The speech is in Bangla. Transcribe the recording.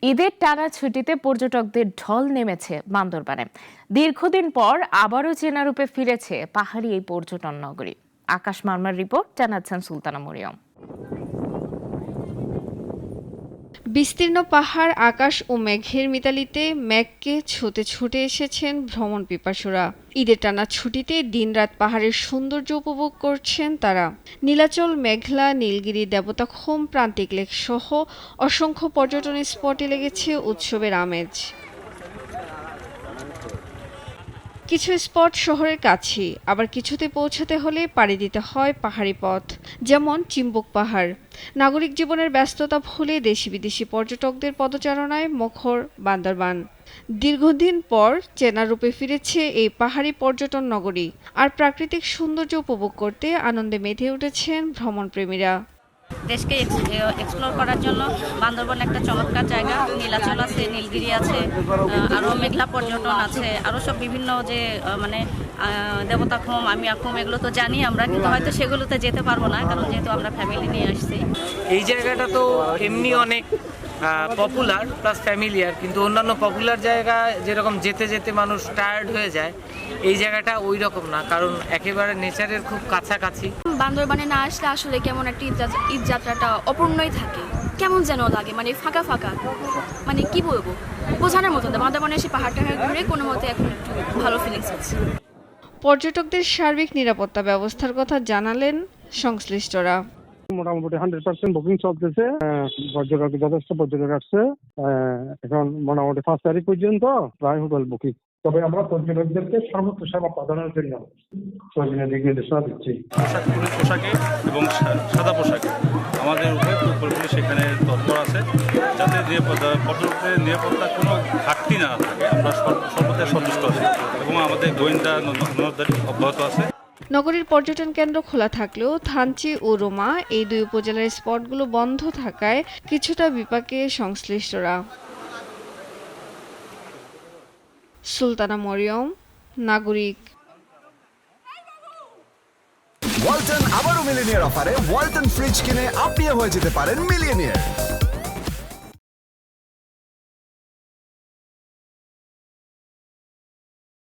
ঈদের টানা ছুটিতে পর্যটকদের ঢল নেমেছে বান্দরবানে। দীর্ঘদিন পর আবারও চেনা রূপে ফিরেছে পাহাড়ি এই পর্যটন নগরী। আকাশ মার্মার রিপোর্ট, জানাচ্ছেন সুলতানা মরিয়ম। বিস্তীর্ণ পাহাড়, আকাশ ও মেঘের মিতালিতে মেঘকে ছুটে ছুটে এসেছেন ভ্রমণ পিপাসুরা। ঈদের টানা ছুটিতে দিনরাত পাহাড়ের সৌন্দর্য উপভোগ করছেন তারা। নীলাচল, মেঘলা, নীলগিরি, দেবতাখুম, প্রান্তিক লেক সহ অসংখ্য পর্যটন স্পটে লেগেছে উৎসবের আমেজ। কিছু স্পট শহরের কাছেই, আবার কিছুতে পৌঁছাতে হলে পাড়ি দিতে হয় পাহাড়ি পথ, যেমন চিম্বুক পাহাড়। নাগরিক জীবনের ব্যস্ততা ভুলে দেশি বিদেশি পর্যটকদের পদচারণায় মুখর বান্দরবান। দীর্ঘদিন পর চেনা রূপে ফিরেছে এই পাহাড়ি পর্যটন নগরী, আর প্রাকৃতিক সৌন্দর্য উপভোগ করতে আনন্দে মেতে উঠেছেন ভ্রমণপ্রেমীরা। দেশকে এক্সপ্লোর করার জন্য বান্দরবান একটা চমৎকার জায়গা। নীলাচল আছে, নীলগিরি আছে, আরও মেঘলা পর্যটন আছে, আরও সব বিভিন্ন যে মানে দেবতাখুম, আমি আখুম, এগুলো তো জানি আমরা, কিন্তু হয়তো সেগুলোতে যেতে পারবো না, কারণ যেহেতু আমরা ফ্যামিলি নিয়ে আসছি। এই জায়গাটা তো এমনি অনেক পপুলার প্লাস ফ্যামিলিয়ার, কিন্তু অন্যান্য পপুলার জায়গা যেরকম যেতে যেতে মানুষ টায়ার্ড হয়ে যায়, এই জায়গাটা ওই রকম না, কারণ একেবারে নেচারের খুব কাছাকাছি। বান্দরবানে না আসলে আসলে কেমন একটা ঈদ যাত্রাটা অপূর্ণই থাকে, কেমন যেন লাগে, মানে ফাঁকা ফাঁকা, মানে কি বলবো, বোঝানোর মতো না। বান্দরবানে এসে পাহাড় টাহাড় ঘুরে কোনো মতে এখন একটু ভালো ফিলিংস হচ্ছে। পর্যটকদের সার্বিক নিরাপত্তা ব্যবস্থার কথা জানালেন সংশ্লিষ্টরা। মোটামুটি 100% বুকিং চলতেছে। পর্যটক যথেষ্ট পর্যটক আসছে। এখন মোটামুটি 5 তারিখ পর্যন্ত প্রায় হোটেল বুকিং। তবে আমরা পর্যটকদেরকে সর্বোচ্চ সেবা প্রদানের জন্য প্রয়োজনীয় দিক নির্দেশনা দিচ্ছি। পোশাকে এবং সাদা পোশাকে আমাদের উপরে পুরোপুরি সেখানে তৎপর আছে, যাতে পর্যটকদের নিরাপত্তার কোনো ঘাটতি না থাকে। আমরা সর্বদাই সন্তুষ্ট আছি এবং আমাদের গোয়েন্দা নজরদারি অব্যাহত আছে। নগরীর পর্যটন কেন্দ্র খোলা থাকলেও থানচি ও রোমা এই দুই উপজেলার স্পটগুলো বন্ধ থাকায় কিছুটা বিপাকে সংশ্লিষ্টরা। সুলতানা মরিয়ম, নাগরিক। ওয়ালটন আবারও মিলিনিয়ার অফারে ওয়ালটন ফ্রিজ কিনে আপনিও হয়ে যেতে পারেন মিলিয়নিয়ার।